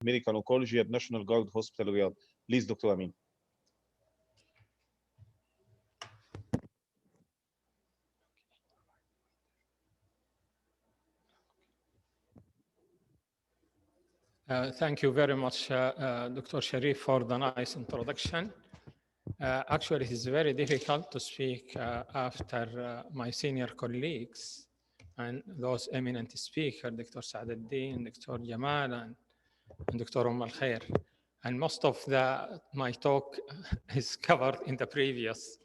Medical Oncology at National Guard Hospital Riyadh. Please, Dr. Amin. Thank you very much, Dr. Sharif, for the nice introduction. Actually, it is very difficult to speak after my senior colleagues and those eminent speakers, Dr. Saadeddin, Dr. Jamal, and Dr. Al Khair. And most of my talk is covered in the previous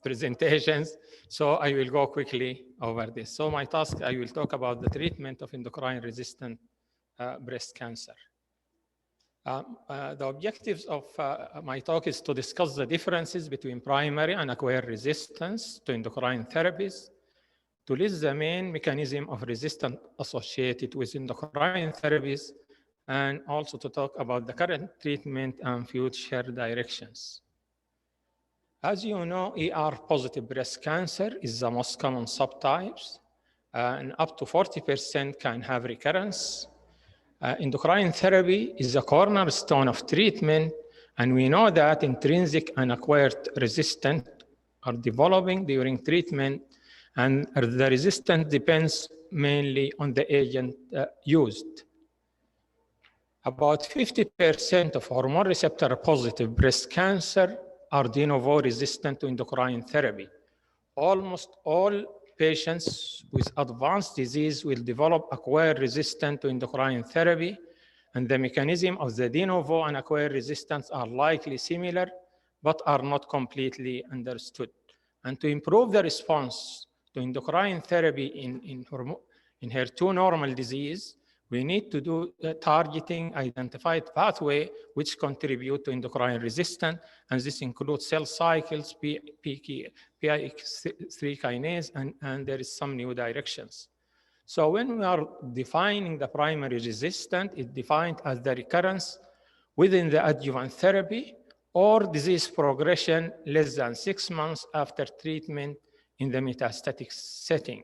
presentations, so I will go quickly over this. So my task, I will talk about the treatment of endocrine-resistant breast cancer. The objectives of my talk is to discuss the differences between primary and acquired resistance to endocrine therapies, to list the main mechanism of resistance associated with endocrine therapies, and also to talk about the current treatment and future directions. As you know, ER-positive breast cancer is the most common subtypes, and up to 40% can have recurrence. Endocrine therapy is the cornerstone of treatment, and we know that intrinsic and acquired resistance are developing during treatment, and the resistance depends mainly on the agent used. About 50% of hormone receptor positive breast cancer are de novo resistant to endocrine therapy. Almost all patients with advanced disease will develop acquired resistance to endocrine therapy, and the mechanism of the de novo and acquired resistance are likely similar, but are not completely understood. And to improve the response to endocrine therapy in HER2 normal disease, we need to do targeting identified pathway which contribute to endocrine resistance, and this includes cell cycles, PI3 kinase, and there is some new directions. So when we are defining the primary resistance, it's defined as the recurrence within the adjuvant therapy or disease progression less than 6 months after treatment in the metastatic setting.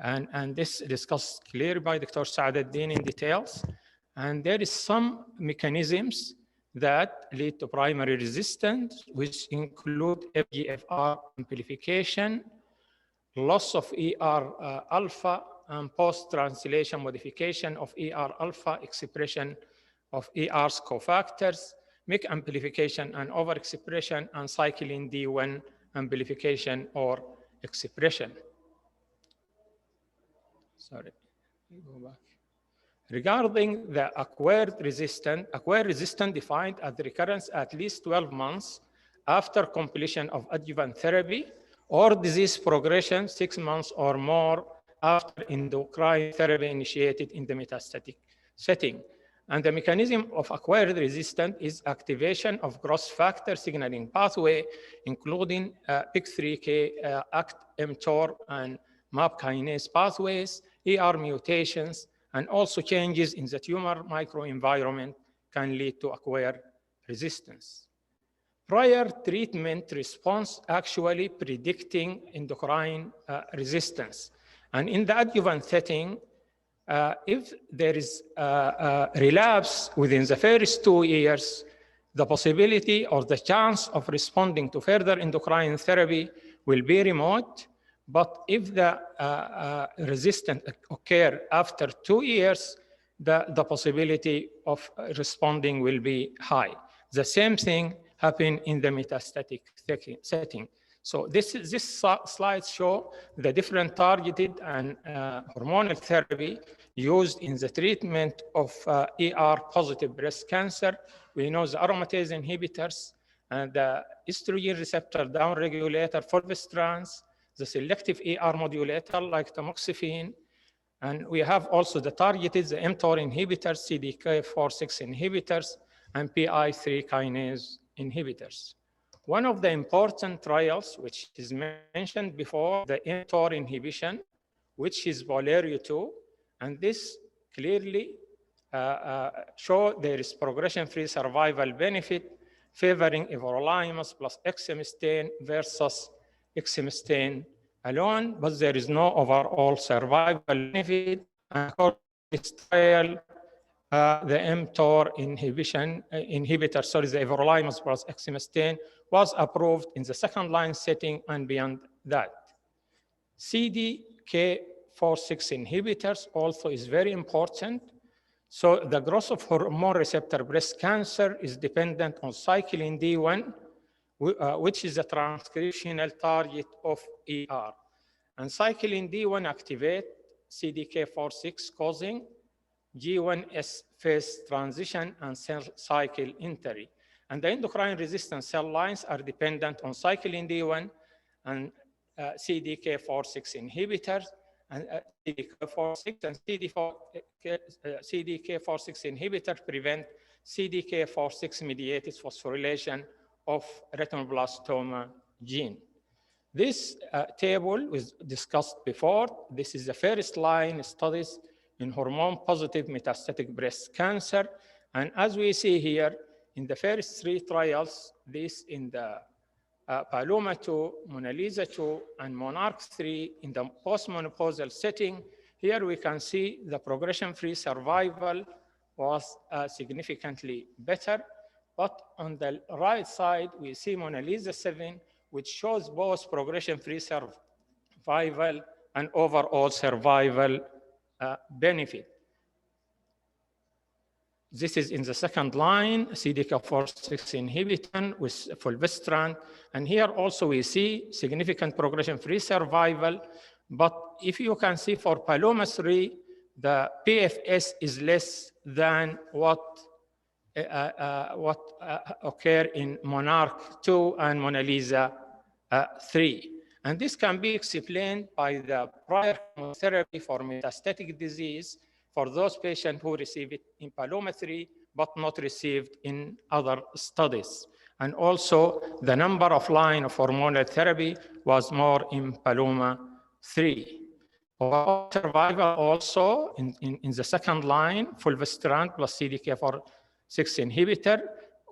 And this is discussed clearly by Dr. Saadeddin in details. And there is some mechanisms that lead to primary resistance, which include FGFR amplification, loss of ER alpha, and post-translation modification of ER alpha, expression of ER's cofactors, MYC amplification and overexpression, and cyclin D1 amplification or expression. Sorry, go back. Regarding the acquired resistance defined as the recurrence at least 12 months after completion of adjuvant therapy or disease progression 6 months or more after endocrine therapy initiated in the metastatic setting. And the mechanism of acquired resistance is activation of growth factor signaling pathway, including PIK3K, ACT, mTOR, and MAP kinase pathways, ER mutations, and also changes in the tumor microenvironment can lead to acquired resistance. Prior treatment response actually predicting endocrine resistance. And in the adjuvant setting, if there is a relapse within the first 2 years, the possibility or the chance of responding to further endocrine therapy will be remote. But if the resistance occurs after 2 years, the possibility of responding will be high. The same thing happened in the metastatic setting. So this slide shows the different targeted and hormonal therapy used in the treatment of ER-positive breast cancer. We know the aromatase inhibitors and the estrogen receptor downregulator fulvestrant, the selective ER modulator like tamoxifen, and we have also the targeted, the mTOR inhibitors, CDK4/6 inhibitors, and PI3 kinase inhibitors. One of the important trials, which is mentioned before, the mTOR inhibition, which is Polario-2, and this clearly show there is progression-free survival benefit favoring everolimus plus exemestane versus exemestane alone, but there is no overall survival benefit. According to this trial, the mTOR inhibitor, the everolimus plus exemestane, was approved in the second-line setting and beyond that. CDK4/6 inhibitors also is very important. So the growth of hormone receptor breast cancer is dependent on cyclin D1, which is a transcriptional target of ER. And cyclin D1 activate CDK4/6, causing G1S phase transition and cell cycle entry. And the endocrine resistant cell lines are dependent on cyclin D1 and CDK4/6 inhibitors, and CDK4/6 and CDK4/6 inhibitor prevent CDK4/6 mediated phosphorylation of retinoblastoma gene. This table was discussed before. This is the first line studies in hormone-positive metastatic breast cancer. And as we see here, in the first 3 trials, this in the Paloma 2, Mona Lisa 2, and Monarch 3 in the postmenopausal setting, here we can see the progression-free survival was significantly better. But on the right side, we see Mona Lisa 7, which shows both progression-free survival and overall survival benefit. This is in the second line, CDK4/6 inhibitor with fulvestrant. And here also we see significant progression-free survival. But if you can see for Paloma 3, the PFS is less than what occurred in Monarch 2 and Mona Lisa 3. And this can be explained by the prior chemotherapy for metastatic disease for those patients who received it in Paloma 3, but not received in other studies. And also the number of lines of hormonal therapy was more in Paloma 3. Overall survival also in the second line, fulvestrant plus CDK4/6 inhibitor.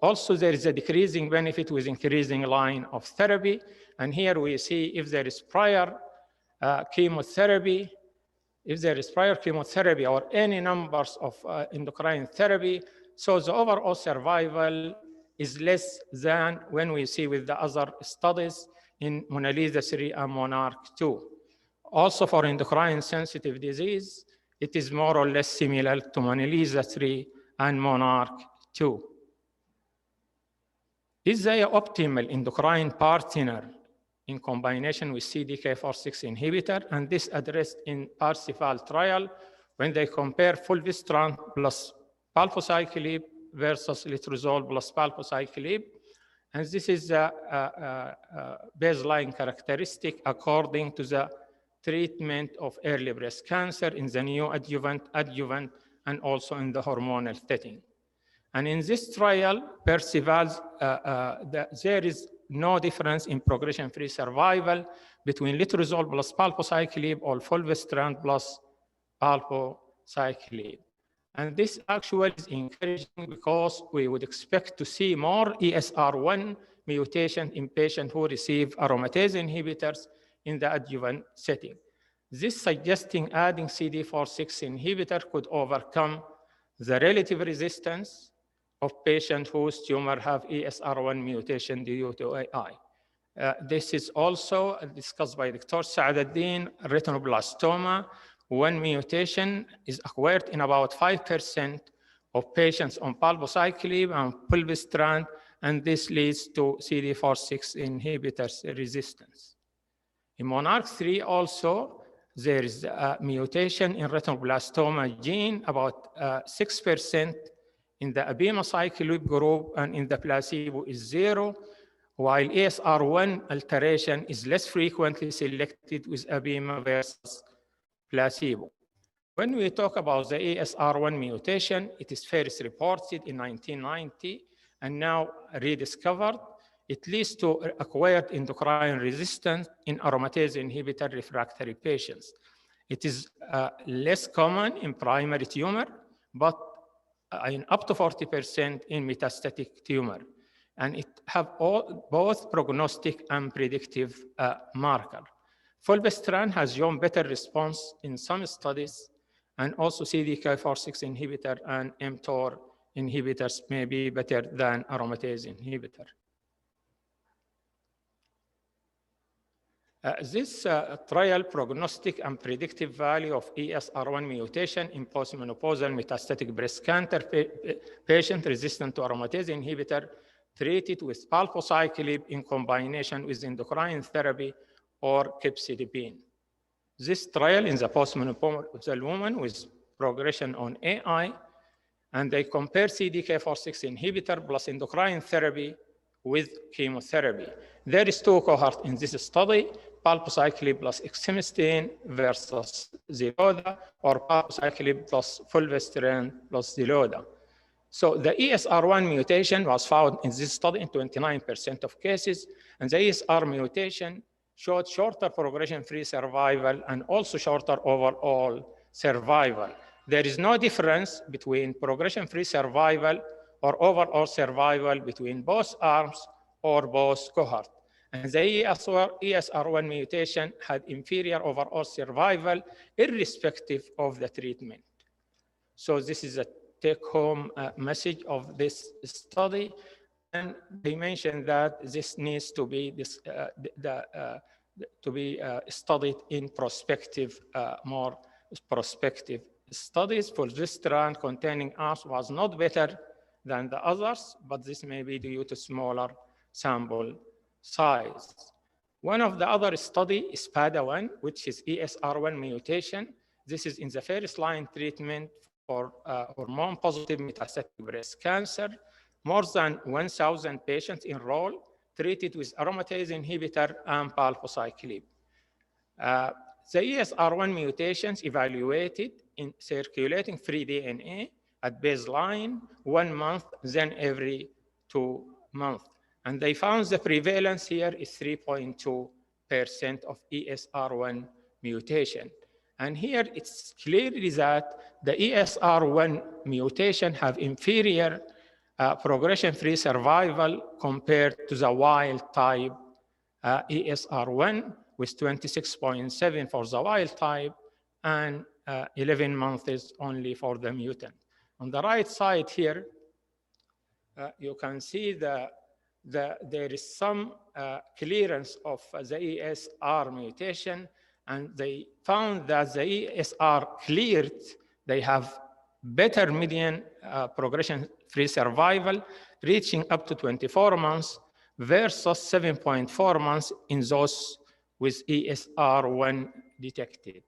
Also, there is a decreasing benefit with increasing line of therapy. And here we see if there is prior chemotherapy, or any numbers of endocrine therapy, so the overall survival is less than when we see with the other studies in Mona Lisa 3 and Monarch 2. Also for endocrine sensitive disease, it is more or less similar to Mona Lisa 3 and Monarch 2. Is the optimal endocrine partner in combination with CDK4/6 inhibitor? And this addressed in Parsifal trial when they compare fulvestrant plus palbociclib versus letrozole plus palbociclib. And this is the baseline characteristic according to the treatment of early breast cancer in the neoadjuvant, adjuvant, and also in the hormonal setting. And in this trial, Percival's, there is no difference in progression-free survival between letrozole plus palbociclib or fulvestrant plus palbociclib. And this actually is encouraging because we would expect to see more ESR1 mutation in patients who receive aromatase inhibitors in the adjuvant setting. This suggesting adding CD4/6 inhibitor could overcome the relative resistance of patients whose tumor have ESR1 mutation due to AI. This is also discussed by Dr. Saadeddin. Retinoblastoma, one mutation is acquired in about 5% of patients on palbociclib and fulvestrant, and this leads to CD4/6 inhibitors resistance. In Monarch 3 also, there is a mutation in retinoblastoma gene, about 6% in the abemaciclib group, and in the placebo is 0, while ESR1 alteration is less frequently selected with abema versus placebo. When we talk about the ESR1 mutation, it is first reported in 1990 and now rediscovered. It leads to acquired endocrine resistance in aromatase inhibitor refractory patients. It is less common in primary tumor, but in up to 40% in metastatic tumor. And it have both prognostic and predictive marker. Fulvestrant has shown better response in some studies, And also CDK4/6 inhibitor and mTOR inhibitors may be better than aromatase inhibitor. This trial prognostic and predictive value of ESR1 mutation in postmenopausal metastatic breast cancer patient resistant to aromatase inhibitor treated with palbociclib in combination with endocrine therapy or capecitabine. This trial in the postmenopausal woman with progression on AI, and they compare CDK4/6 inhibitor plus endocrine therapy with chemotherapy. There is two cohorts in this study, palbociclib plus exemestane versus Xeloda, or palbociclib plus fulvestrant plus Xeloda. So the ESR1 mutation was found in this study in 29% of cases, and the ESR mutation showed shorter progression-free survival and also shorter overall survival. There is no difference between progression-free survival or overall survival between both arms or both cohorts. And the ESR1 mutation had inferior overall survival irrespective of the treatment. So this is a take-home message of this study. And they mentioned that this needs to be studied in prospective, more prospective studies. Fulvestrant containing arms was not better than the others, but this may be due to smaller sample size. One of the other study is PADA1, which is ESR1 mutation. This is in the first line treatment for hormone-positive metastatic breast cancer. More than 1,000 patients enrolled, treated with aromatase inhibitor and palbociclib. The ESR1 mutations evaluated in circulating free DNA at baseline 1 month, then every 2 months. And they found the prevalence here is 3.2% of ESR1 mutation. And here it's clearly that the ESR1 mutation have inferior progression-free survival compared to the wild type ESR1 with 26.7 for the wild type and 11 months only for the mutant. On the right side here, you can see there is some clearance of the ESR mutation, and they found that the ESR cleared, they have better median progression-free survival, reaching up to 24 months versus 7.4 months in those with ESR1 detected.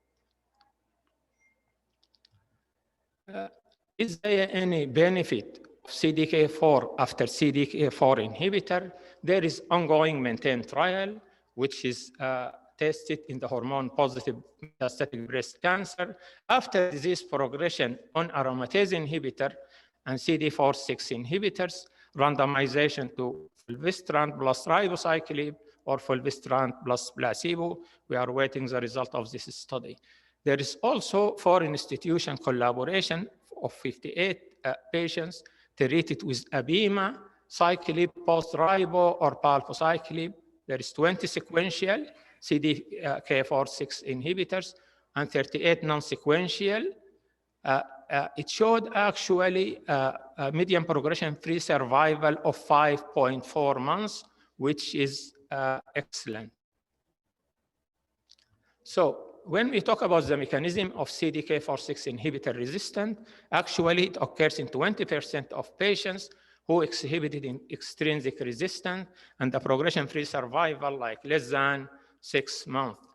Is there any benefit of CDK4 after CDK4 inhibitor? There is ongoing maintained trial, which is tested in the hormone-positive metastatic breast cancer after disease progression on aromatase inhibitor and CD4/6 inhibitors, randomization to fulvestrant plus ribociclib or fulvestrant plus placebo. We are waiting the result of this study. There is also foreign institution collaboration of 58 patients treated with abema, cyclib, post-ribo, or palbociclib. There is 20 sequential CDK4/6 inhibitors and 38 non-sequential. It showed actually a median progression-free survival of 5.4 months, which is excellent. So when we talk about the mechanism of CDK4/6 inhibitor resistant, actually it occurs in 20% of patients who exhibited in extrinsic resistance, and the progression-free survival like less than 6 months.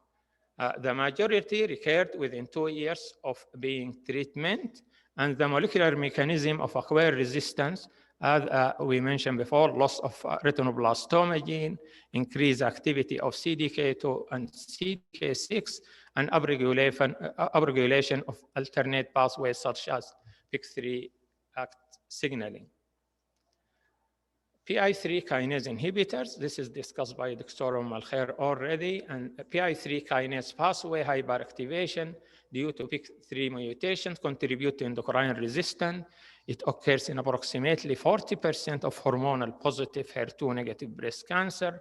The majority recurred within 2 years of being treatment, and the molecular mechanism of acquired resistance, as we mentioned before, loss of retinoblastoma gene, increased activity of CDK2 and CDK6, and upregulation of alternate pathways such as PI3 signaling. PI3 kinase inhibitors, this is discussed by Dr. Malkhair already, and PI3 kinase pathway hyperactivation due to PI3 mutations contribute to endocrine resistance. It occurs in approximately 40% of hormonal positive HER2 negative breast cancer,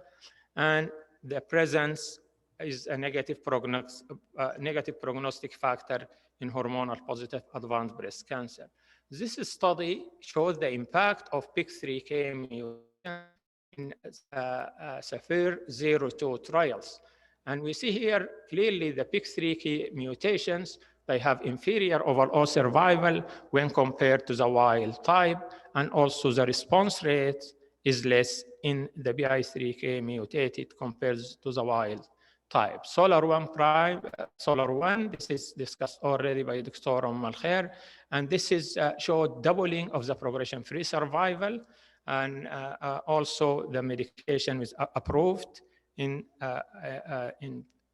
and the presence is a negative prognostic factor in hormonal positive advanced breast cancer. This study shows the impact of PIK3K mutation in SAPPHIRE-02 trials. And we see here clearly the PIK3K mutations, they have inferior overall survival when compared to the wild type, and also the response rate is less in the PI3K mutated compared to the wild type. SOLAR-1, this is discussed already by Dr. Malkhair, and this is showed doubling of the progression-free survival, and also the medication was approved in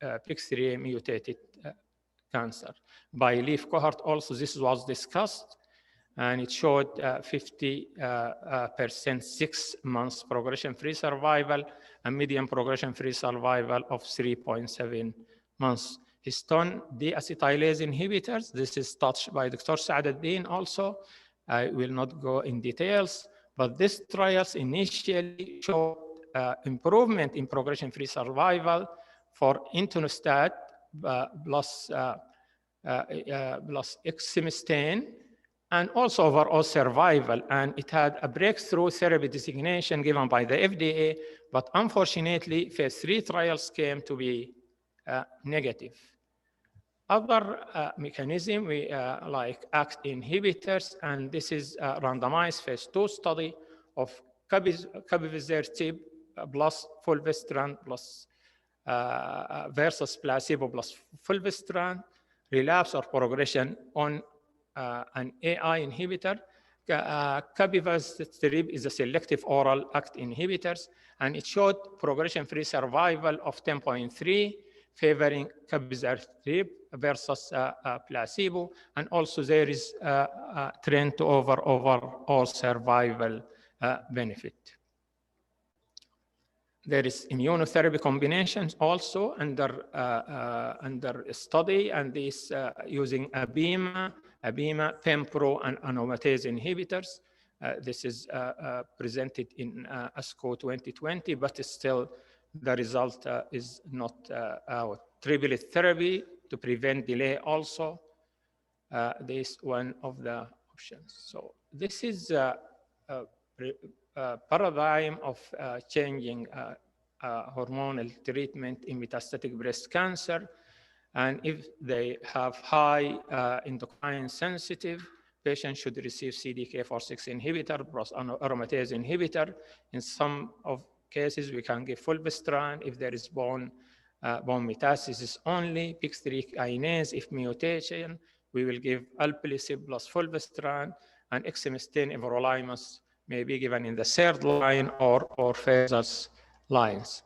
PIK3 mutated cancer. By LEAF cohort also this was discussed, and it showed 50% 6 months progression-free survival and median progression-free survival of 3.7 months. Histone deacetylase inhibitors, this is touched by Dr. Saaduddin also. I will not go in details, but these trials initially showed improvement in progression-free survival for entinostat plus exemestane, and also overall survival. And it had a breakthrough therapy designation given by the FDA, but unfortunately, phase 3 trials came to be negative. Other mechanism, like ACT inhibitors, and this is a randomized phase 2 study of capivasertib plus fulvestrant plus versus placebo plus fulvestrant, relapse or progression on an AI inhibitor. Capivasertib is a selective oral ACT inhibitors, and it showed progression-free survival of 10.3, favoring capivasertib versus placebo, and also there is a trend to overall survival benefit. There is immunotherapy combinations also under study, and this using ABEMA, Pempro, and aromatase inhibitors. This is presented in ASCO 2020, but still the result is not out. Triplet therapy to prevent delay also. This one of the options. So this is a paradigm of changing hormonal treatment in metastatic breast cancer. And if they have high endocrine sensitive, patients should receive CDK4/6 inhibitor plus aromatase inhibitor. In some of cases, we can give fulvestrant if there is bone metastasis only, PIK3 kinase if mutation. We will give alpelisib plus fulvestrant, and exemestane everolimus may be given in the third line or further lines.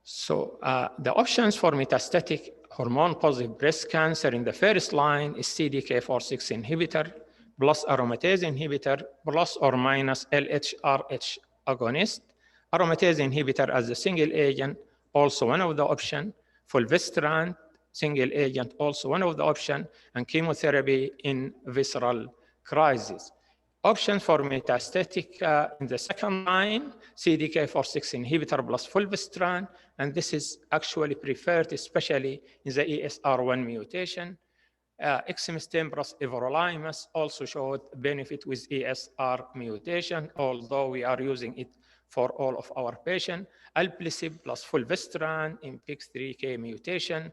So the options for metastatic hormone-positive breast cancer in the first line is CDK4/6 inhibitor plus aromatase inhibitor plus or minus LHRH agonist. Aromatase inhibitor as a single agent, also one of the options. Fulvestrant, single agent, also one of the options. And chemotherapy in visceral crisis. Options for metastatic in the second line, CDK4/6 inhibitor plus fulvestrant, and this is actually preferred, especially in the ESR1 mutation. Exemestane plus everolimus also showed benefit with ESR mutation, although we are using it for all of our patients. Alpelisib plus fulvestrant in PIK3K mutation.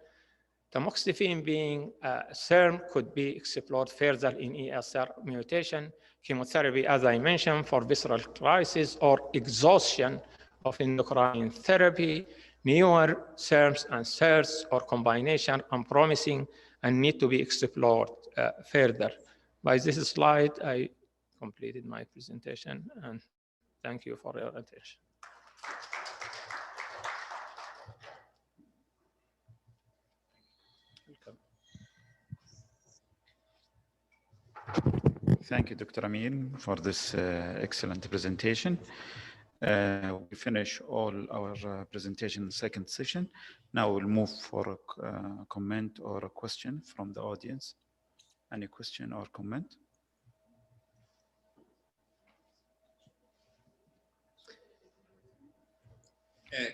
Tamoxifen being SERM could be explored further in ESR mutation. Chemotherapy, as I mentioned, for visceral crisis or exhaustion of endocrine therapy. Newer SERMs and SERS or combination are promising and need to be explored further. By this slide, I completed my presentation, and thank you for your attention. Thank you, Dr. Amin, for this excellent presentation. We finish all our presentation in the second session. Now we'll move for a comment or a question from the audience. Any question or comment?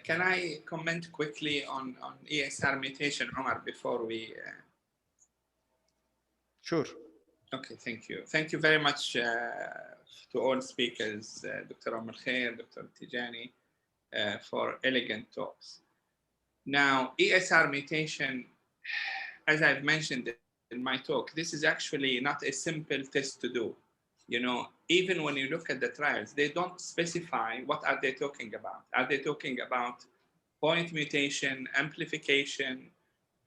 Can I comment quickly on ESR mutation, Omar, before we... Sure. Okay, thank you. Thank you very much to all speakers, Dr. Omar Khair, Dr. Tijani, for elegant talks. Now, ESR mutation, as I've mentioned in my talk, this is actually not a simple test to do. You know, even when you look at the trials, they don't specify what are they talking about. Are they talking about point mutation, amplification,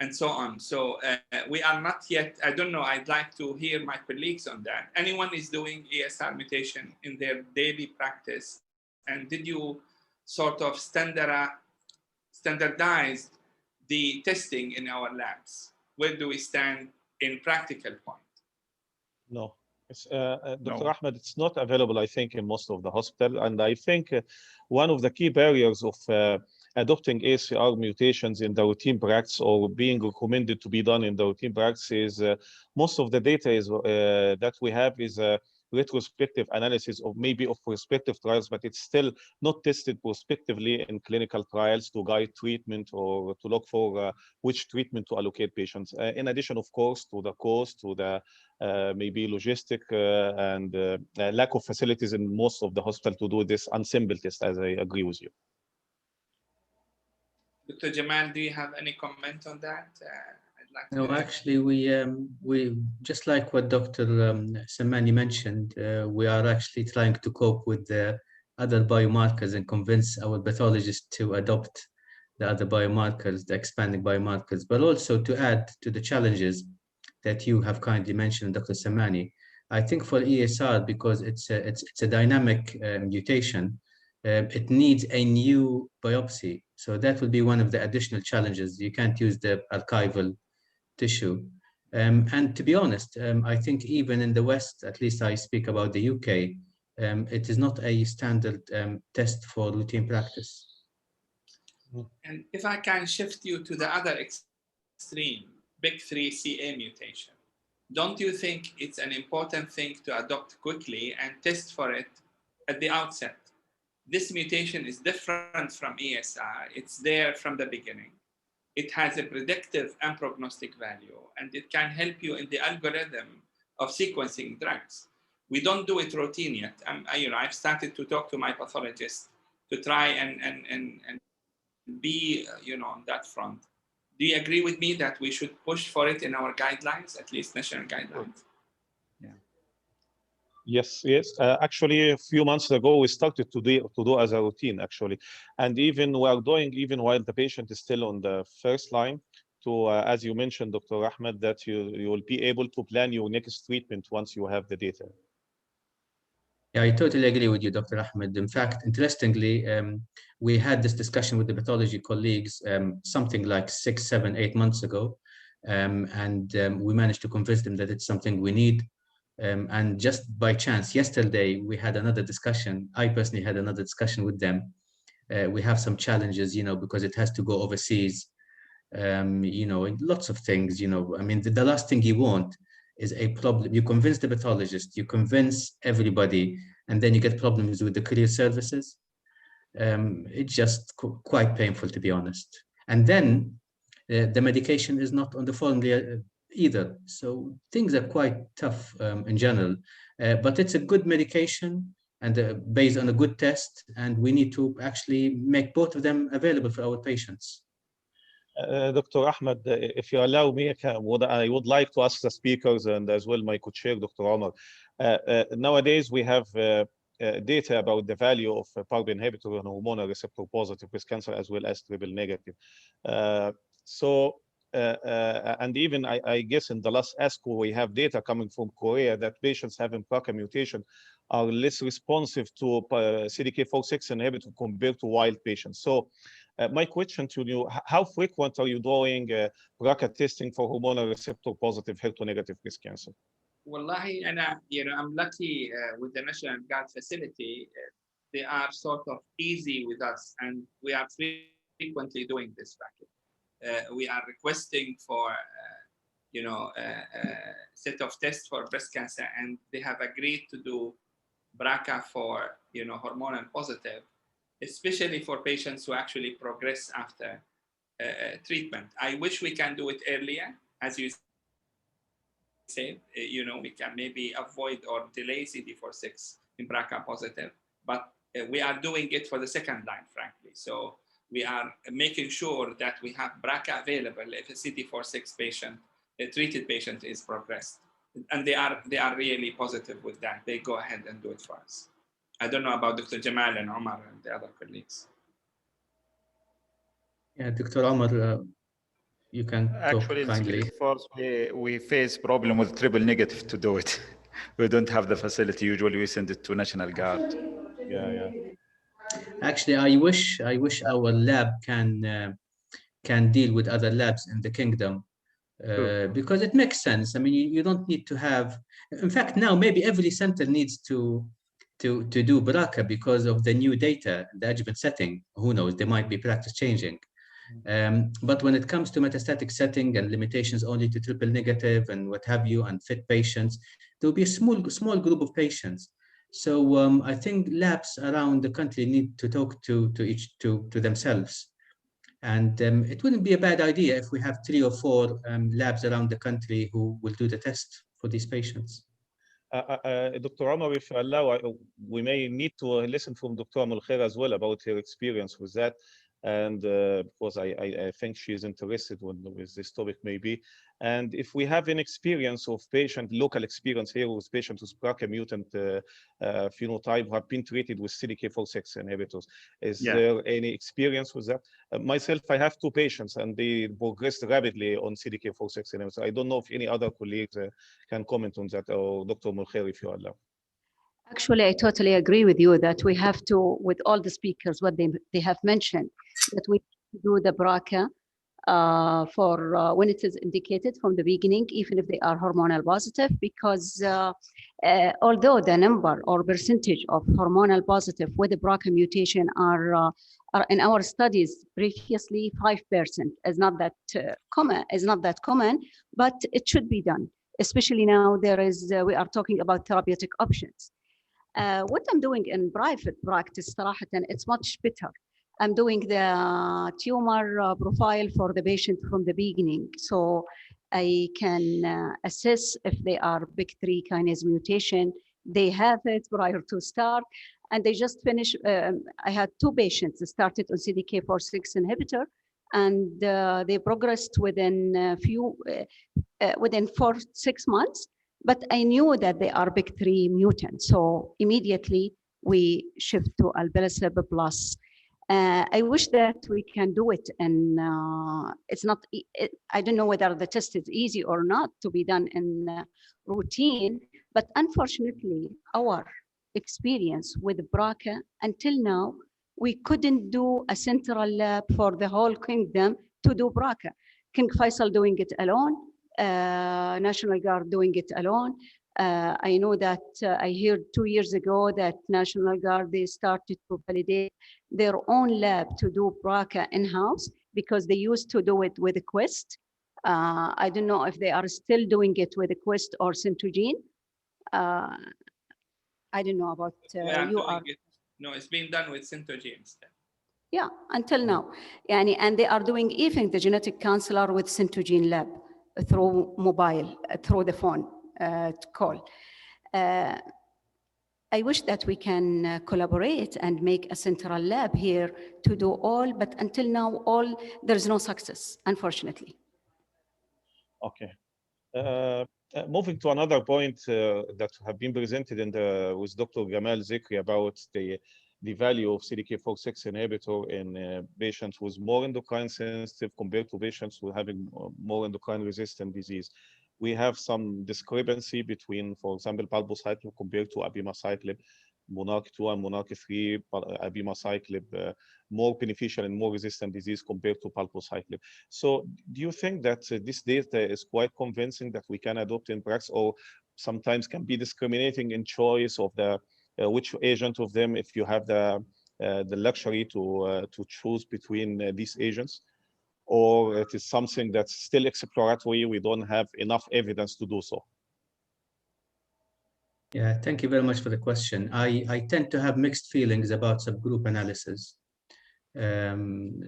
and so on? So we are not yet, I don't know, I'd like to hear my colleagues on that. Anyone is doing ESR mutation in their daily practice? And did you sort of standardize the testing in our labs? Where do we stand in practical point? No. Dr. No. Ahmed, it's not available, I think, in most of the hospital. And I think one of the key barriers of adopting ACR mutations in the routine practice or being recommended to be done in the routine practice is most of the data is that we have is retrospective analysis of maybe of prospective trials, but it's still not tested prospectively in clinical trials to guide treatment or to look for which treatment to allocate patients. In addition, of course, to the cost, to the maybe logistic and lack of facilities in most of the hospital to do this unsimple test, as I agree with you. Dr. Jamal, do you have any comment on that? I'd like No, actually, we just like what Dr. Samani mentioned, we are actually trying to cope with the other biomarkers and convince our pathologists to adopt the other biomarkers, the expanding biomarkers, but also to add to the challenges that you have kindly mentioned, Dr. Samani. I think for ESR, because it's a dynamic mutation, it needs a new biopsy. So that will be one of the additional challenges. You can't use the archival tissue. And to be honest, I think even in the West, at least I speak about the UK, it is not a standard test for routine practice. And if I can shift you to the other extreme, big 3 CA mutation, don't you think it's an important thing to adopt quickly and test for it at the outset? This mutation is different from ESR. It's there from the beginning. It has a predictive and prognostic value, and it can help you in the algorithm of sequencing drugs. We don't do it routine yet. I've started to talk to my pathologist to try and be, on that front. Do you agree with me that we should push for it in our guidelines, at least national guidelines? Yes. Actually, a few months ago, we started to do as a routine, actually. And even we are doing, even while the patient is still on the first line, to, as you mentioned, Dr. Ahmed, that you will be able to plan your next treatment once you have the data. Yeah, I totally agree with you, Dr. Ahmed. In fact, interestingly, we had this discussion with the pathology colleagues something like 6, 7, 8 months ago. And we managed to convince them that it's something we need. And just by chance, yesterday, we had another discussion. I personally had another discussion with them. We have some challenges, because it has to go overseas, lots of things, I mean, the last thing you want is a problem. You convince the pathologist, you convince everybody, and then you get problems with the career services. It's just quite painful, to be honest. And then the medication is not on the formulary either. So things are quite tough in general, but it's a good medication and based on a good test, and we need to actually make both of them available for our patients. Dr. Ahmed, if you allow me, I would like to ask the speakers and as well my co-chair, Dr. Omar. Nowadays, we have data about the value of PARP inhibitor and hormonal receptor positive breast cancer as well as triple negative. And even I guess in the last ASCO, we have data coming from Korea that patients having BRCA mutation are less responsive to CDK4/6 inhibitor compared to wild patients. So my question to you, how frequent are you doing BRCA testing for hormonal receptor positive HER2 negative breast cancer? Wallahi, I'm lucky with the National Guard facility. They are sort of easy with us, and we are frequently doing this package. We are requesting for, a set of tests for breast cancer, and they have agreed to do BRCA for, hormonal positive. especially for patients who actually progress after treatment. I wish we can do it earlier, as you said. We can maybe avoid or delay CD46 in BRCA positive, but we are doing it for the second line, frankly. So we are making sure that we have BRCA available if a CD46 patient, a treated patient, is progressed. And they are really positive with that. They go ahead and do it for us. I don't know about Dr. Jamal and Omar and the other colleagues. Yeah, Dr. Omar, you can Actually, talk kindly. We face problem with triple negative to do it. We don't have the facility. Usually we send it to National Guard. Yeah. Actually, I wish our lab can deal with other labs in the kingdom, because it makes sense. I mean, you don't need to have. In fact, now maybe every center needs to do BRCA because of the new data, the adjuvant setting. Who knows? There might be practice changing. But when it comes to metastatic setting and limitations only to triple negative and what have you, and fit patients, there will be a small group of patients. So I think labs around the country need to talk to themselves, and it wouldn't be a bad idea if we have 3 or 4 labs around the country who will do the test for these patients. Dr. Omar, if you allow, we may need to listen from Dr. Mulkhair as well about her experience with that. And because I think she is interested with this topic maybe. And if we have an experience of local experience here with patients with BRCA mutant phenotype who have been treated with CDK4/6 inhibitors, is there any experience with that? Myself, I have 2 patients and they progressed rapidly on CDK4/6 inhibitors. I don't know if any other colleagues can comment on that, or Dr. Mulkhair, if you allow. Actually, I totally agree with you that we have to, with all the speakers, what they have mentioned, that we do the BRCA for when it is indicated from the beginning, even if they are hormonal positive, because although the number or percentage of hormonal positive with the BRCA mutation are in our studies previously 5%, is not that common, but it should be done. Especially now we are talking about therapeutic options. What I'm doing in private practice, it's much better. I'm doing the tumor profile for the patient from the beginning. So I can assess if they are BIC3 kinase mutation. They have it prior to start. And they just finished, I had 2 patients that started on CDK4/6 inhibitor, and they progressed within 4-6 months. But I knew that they are BIC3 mutant. So immediately we shift to alpelisib plus. I wish that we can do it, and it's not. I don't know whether the test is easy or not to be done in routine, but unfortunately, our experience with BRCA until now, we couldn't do a central lab for the whole kingdom to do BRCA. King Faisal doing it alone, National Guard doing it alone. I know that I heard 2 years ago that National Guard, they started to validate their own lab to do BRCA in-house because they used to do it with a Quest. I don't know if they are still doing it with a Quest or Centogene. I don't know about you are. No, it's being done with Centogene instead. Yeah, until now. And they are doing even the genetic counselor with Centogene lab through mobile, through the phone call. I wish that we can collaborate and make a central lab here to do all, but until now, there's no success, unfortunately. Okay. Moving to another point that have been presented with Dr. Gamal Zikri about the value of CDK4/6 inhibitor in patients with more endocrine sensitive compared to patients who are having more endocrine resistant disease. We have some discrepancy between, for example, palbociclib compared to abemaciclib, Monarch 2 and Monarch 3, abemaciclib, more beneficial and more resistant disease compared to palbociclib. So do you think that this data is quite convincing that we can adopt in practice, or sometimes can be discriminating in choice of the which agent of them, if you have the luxury to choose between these agents? Or it is something that's still exploratory, we don't have enough evidence to do so? Yeah, thank you very much for the question. I tend to have mixed feelings about subgroup analysis. Again,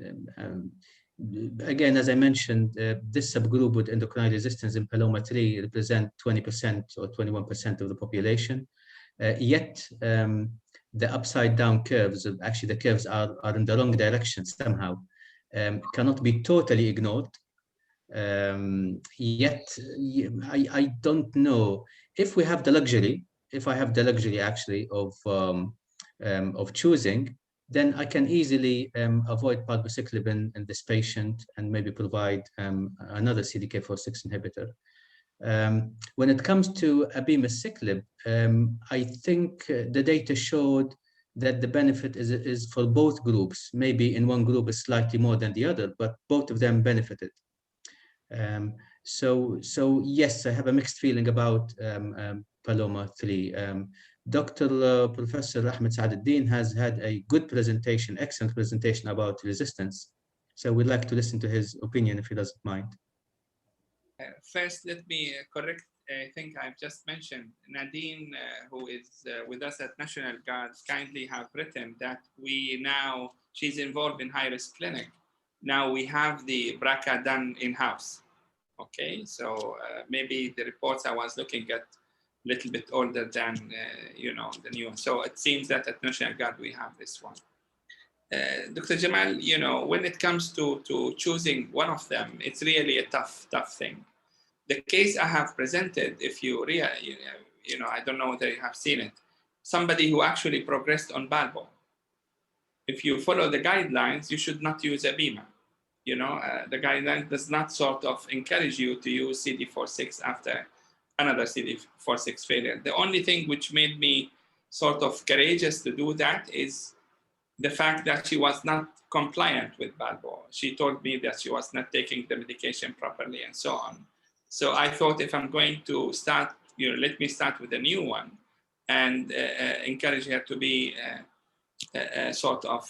as I mentioned, this subgroup with endocrine resistance in paloma 3 represent 20% or 21% of the population. Yet the upside down curves, actually the curves are in the wrong direction somehow, cannot be totally ignored. Yet I don't know if we have the luxury, if I have the luxury actually of choosing, then I can easily avoid palbociclib in this patient and maybe provide another CDK4/6 inhibitor. When it comes to abemaciclib, I think the data showed that the benefit is for both groups. Maybe in one group is slightly more than the other, but both of them benefited. So yes, I have a mixed feeling about Paloma 3. Professor Ahmed Saaduddin has had a good presentation, excellent presentation about resistance. So we'd like to listen to his opinion if he doesn't mind. First, let me correct a thing I've just mentioned. Nadine, who is with us at National Guard, kindly have written that she's involved in high-risk clinic. Now we have the BRCA done in-house. Okay, so maybe the reports I was looking at a little bit older than the new one. So it seems that at National Guard we have this one. Dr. Jamal, when it comes to choosing one of them, it's really a tough thing. The case I have presented, if you I don't know whether you have seen it, somebody who actually progressed on Balbo. If you follow the guidelines, you should not use Abema. The guideline does not sort of encourage you to use CD4/6 after another CD4/6 failure. The only thing which made me sort of courageous to do that is the fact that she was not compliant with Balbo. She told me that she was not taking the medication properly and so on. So I thought if I'm going to start, let me start with a new one and encourage her to be sort of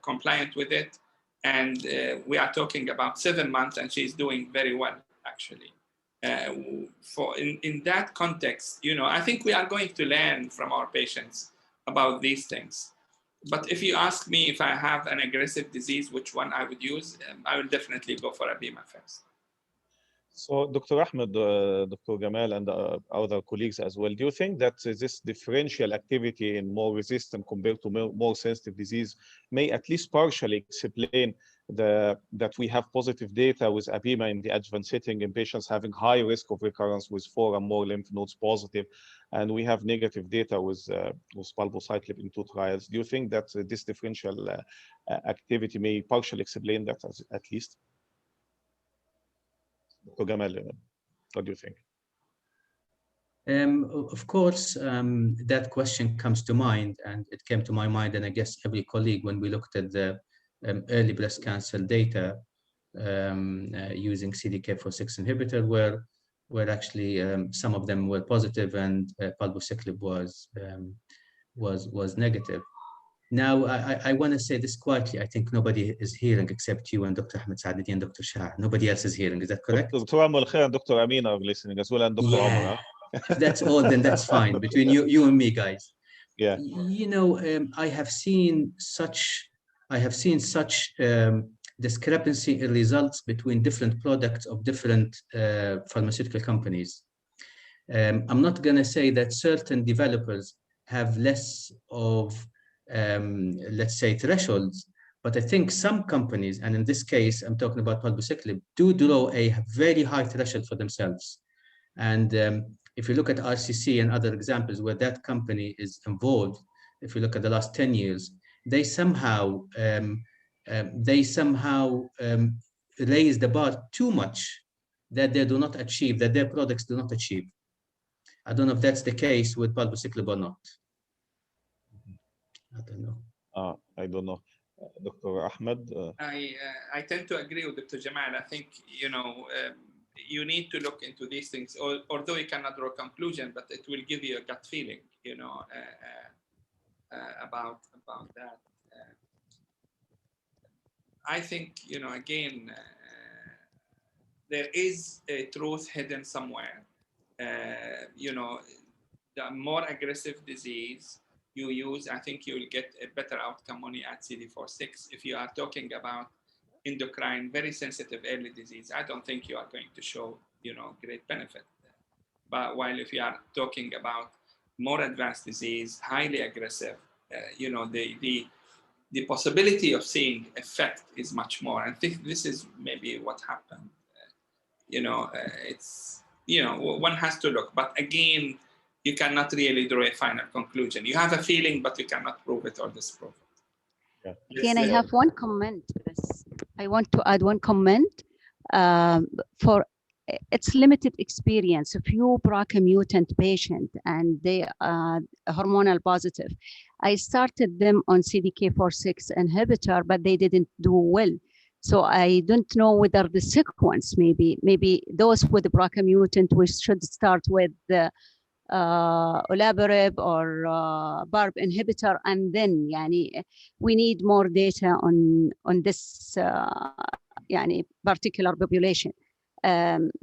compliant with it. And we are talking about 7 months and she's doing very well, actually. In that context, I think we are going to learn from our patients about these things. But if you ask me if I have an aggressive disease, which one I would use, I will definitely go for Abema first. So, Dr. Ahmed, Dr. Gamal, and other colleagues as well, do you think that this differential activity in more resistant compared to more sensitive disease may at least partially explain that we have positive data with Abema in the adjuvant setting in patients having high risk of recurrence with 4 and more lymph nodes positive, and we have negative data with palbociclib in 2 trials? Do you think that this differential activity may partially explain that at least? Dr. Gamal, what do you think? Of course, that question comes to mind, and it came to my mind, and I guess every colleague, when we looked at the early breast cancer data using CDK4/6 inhibitor, where actually some of them were positive and palbociclib was negative. Now, I want to say this quietly. I think nobody is hearing except you and Dr. Ahmed Saaduddin and Dr. Shah. Nobody else is hearing. Is that correct? Dr. Amal Khair and Dr. Amin are listening as well, and Dr. Omar. If that's all, then that's fine. Between you and me, guys. Yeah. I have seen such discrepancy in results between different products of different pharmaceutical companies. I'm not going to say that certain developers have less of, let's say, thresholds, but I think some companies, and in this case, I'm talking about palbociclib, do draw a very high threshold for themselves. And if you look at RCC and other examples where that company is involved, if you look at the last 10 years, they somehow raise the bar too much that they do not achieve, that their products do not achieve. I don't know if that's the case with palbociclib or not. I don't know. I don't know. Dr. Ahmed? I tend to agree with Dr. Jamal. I think, you need to look into these things, although you cannot draw a conclusion, but it will give you a gut feeling, about that. I think, again, there is a truth hidden somewhere. The the more aggressive disease you use, I think you will get a better outcome when you add CD4/6. If you are talking about endocrine, very sensitive early disease, I don't think you are going to show, great benefit. But while if you are talking about more advanced disease, highly aggressive, the possibility of seeing effect is much more. I think this is maybe what happened. It's, one has to look, but again, you cannot really draw a final conclusion. You have a feeling, but you cannot prove it or disprove it. Yeah. Again, I have one comment. I want to add one comment. For its limited experience, a few BRCA mutant patient and they are hormonal positive. I started them on CDK4/6 inhibitor, but they didn't do well. So I don't know whether the sequence, maybe those with the BRCA mutant, we should start with the olaparib or PARP inhibitor, and then we need more data on this particular population.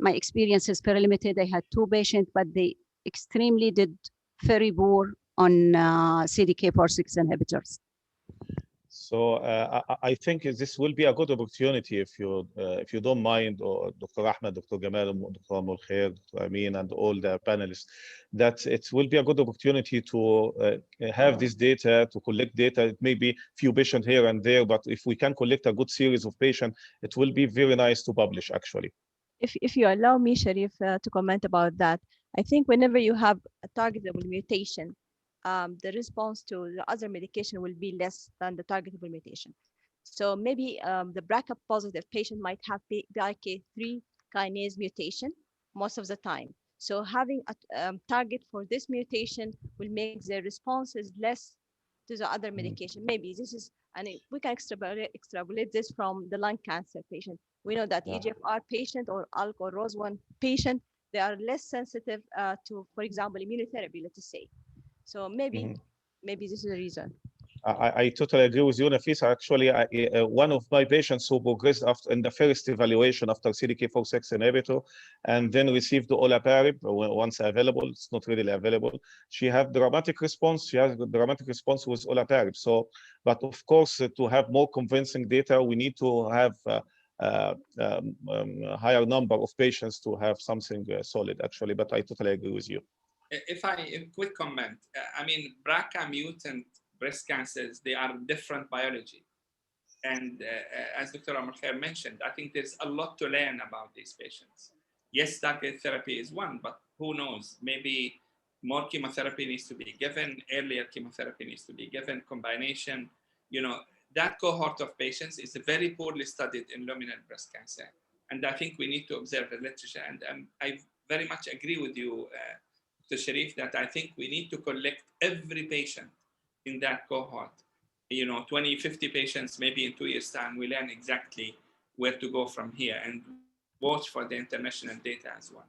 My experience is very limited. I had 2 patients, but they extremely did very poor on CDK4/6 inhibitors. So I think this will be a good opportunity if you don't mind, or Dr. Ahmed, Dr. Gamal, Dr. Mulkhair, Dr. Amin, and all the panelists, that it will be a good opportunity to have this data, to collect data. It may be few patients here and there, but if we can collect a good series of patients, it will be very nice to publish, actually. If you allow me, Sharif, to comment about that, I think whenever you have a targetable mutation, the response to the other medication will be less than the targetable mutation. So maybe the BRCA positive patient might have PI3 kinase mutation most of the time. So having a target for this mutation will make the responses less to the other medication. Maybe this is, and we can extrapolate this from the lung cancer patient. We know that EGFR patient or ALK or ROS1 patient, they are less sensitive to, for example, immunotherapy, let's say. So maybe this is the reason. I totally agree with you, Nafisa. Actually, one of my patients who progressed in the first evaluation after CDK4/6 inhibitor, and then received the olaparib once available. It's not really available. She had dramatic response. She has a dramatic response with olaparib. So, but of course, to have more convincing data, we need to have a higher number of patients to have something solid, actually. But I totally agree with you. A quick comment. BRCA mutant breast cancers, they are different biology. And as Dr. Mulkhair mentioned, I think there's a lot to learn about these patients. Yes, targeted therapy is one, but who knows? Maybe more chemotherapy needs to be given, earlier chemotherapy needs to be given, combination. That cohort of patients is very poorly studied in luminal breast cancer. And I think we need to observe the literature. And I very much agree with you, Dr. Sharif, that I think we need to collect every patient in that cohort. 20, 50 patients, maybe in 2 years' time, we learn exactly where to go from here, and watch for the international data as well.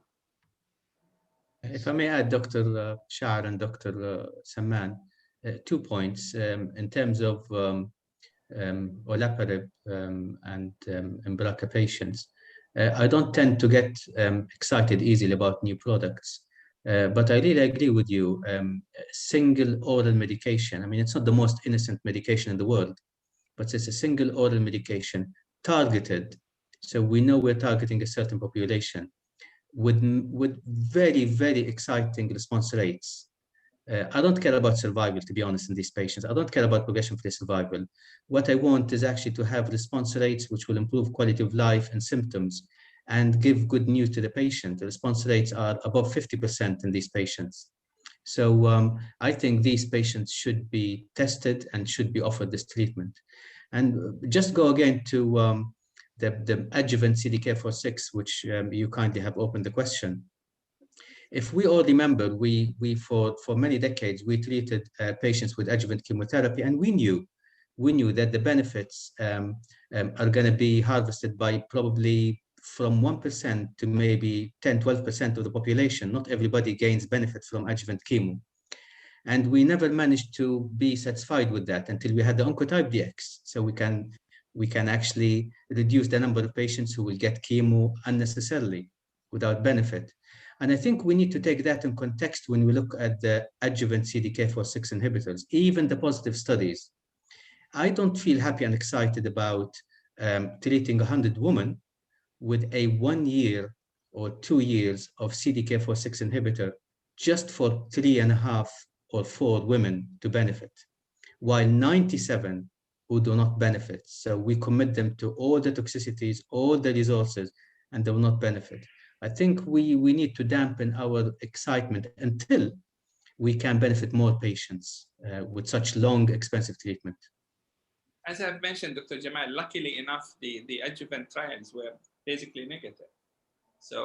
If I may add, Dr. Shah and Dr. Saman, 2 points in terms of olaparib and BRCA patients. I don't tend to get excited easily about new products. But I really agree with you. Single oral medication, it's not the most innocent medication in the world, but it's a single oral medication targeted. So we know we're targeting a certain population with very, very exciting response rates. I don't care about survival, to be honest, in these patients. I don't care about progression-free survival. What I want is actually to have response rates which will improve quality of life and symptoms and give good news to the patient. The response rates are above 50% in these patients. So I think these patients should be tested and should be offered this treatment. And just go again to the adjuvant CDK4/6, which you kindly have opened the question. If we all remember, we for many decades, we treated patients with adjuvant chemotherapy, and we knew that the benefits are going to be harvested by probably from 1% to maybe 10, 12% of the population. Not everybody gains benefit from adjuvant chemo. And we never managed to be satisfied with that until we had the Oncotype DX. So we can actually reduce the number of patients who will get chemo unnecessarily without benefit. And I think we need to take that in context when we look at the adjuvant CDK4/6 inhibitors, even the positive studies. I don't feel happy and excited about treating 100 women with a 1 year or 2 years of CDK4/6 inhibitor just for 3.5 or 4 women to benefit, while 97 who do not benefit. So we commit them to all the toxicities, all the resources, and they will not benefit. I think we need to dampen our excitement until we can benefit more patients with such long, expensive treatment. As I've mentioned, Dr. Jamal, luckily enough, the adjuvant trials were basically negative. So,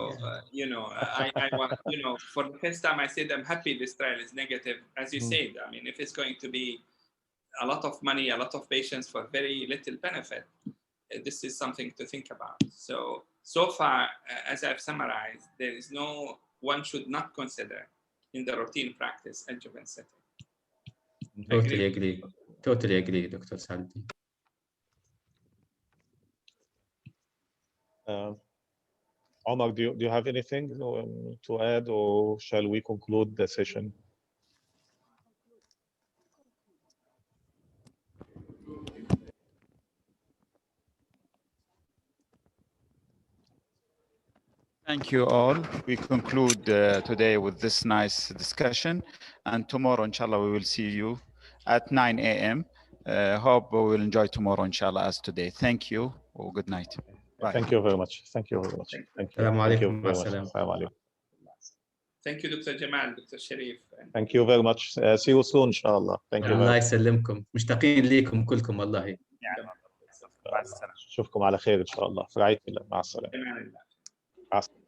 you know, I want, you know, for the first time I said I'm happy this trial is negative. As you said, I mean, if it's going to be a lot of money, a lot of patients for very little benefit, this is something to think about. So far, as I've summarized, there is no, one should not consider in the routine practice adjuvant setting. Totally agree. Totally agree, Dr. Saldi. Omar, do you have anything to add, or shall we conclude the session? Thank you all. We conclude today with this nice discussion, and tomorrow, inshallah, we will see you at 9 a.m. Hope we will enjoy tomorrow, inshallah, as today. Thank you. Oh, good night. Bye. Thank you very much. Thank you very much. Thank you. Assalamu Thank you alaikum. very much. Assalamu alaikum. Thank you, Dr. Jamal, Dr. Sharif. Thank you very much. See you soon, inshallah. Thank you. الله يسلمكم. مشتاقين ليكم كلكم والله. نشوفكم على خير إن شاء الله. في رعاية الله. مع السلامة. مع السلامة.